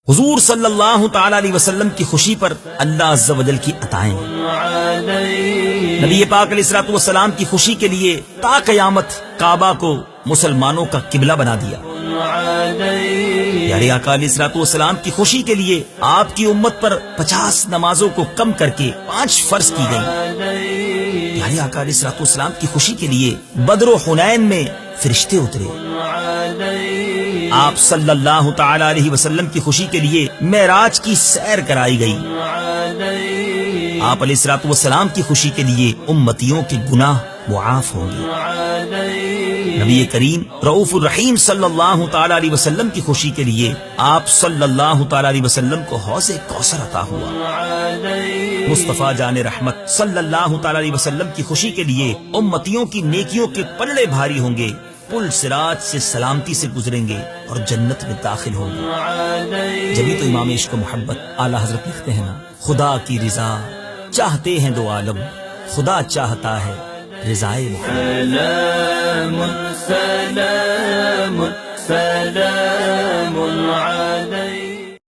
حضور صلی اللہ تعالی علیہ وسلم کی خوشی پر اللہ عز و جل کی عطائیں ہیں۔ نبی پاک علیہ الصلوۃ والسلام کی خوشی کے لیے تا قیامت کعبہ کو مسلمانوں کا قبلہ بنا دیا۔ پیارے آقا علیہ الصلوۃ والسلام کی خوشی کے لیے آپ کی امت پر 50 نمازوں کو کم کر کے 5 فرض کی گئی۔ پیارے آقا علیہ الصلوۃ والسلام کی خوشی کے لیے بدر و حنین میں فرشتے اترے۔ آپ صلی اللہ تعالی علیہ وسلم کی خوشی کے لیے معراج کی سیر کرائی گئی۔ آپ علیہ الصلوۃ والسلام کی خوشی کے لیے امتیوں کے گناہ معاف ہوں گے۔ نبی کریم رؤوف الرحیم صلی اللہ تعالی علیہ وسلم کی خوشی کے لیے آپ صلی اللہ تعالی علیہ وسلم کو حوض کوثر عطا ہوا۔ مصطفیٰ جان رحمت صلی اللہ تعالی علیہ وسلم کی خوشی کے لیے امتیوں کی نیکیوں کے پلڑے بھاری ہوں گے، پل صراط سے سلامتی سے گزریں گے اور جنت میں داخل ہوں گے۔ جبھی تو امام عشق و محبت اعلی حضرت لکھتے ہیں نا، خدا کی رضا چاہتے ہیں دو عالم، خدا چاہتا ہے رضائے محمد۔ سلام سلام سلام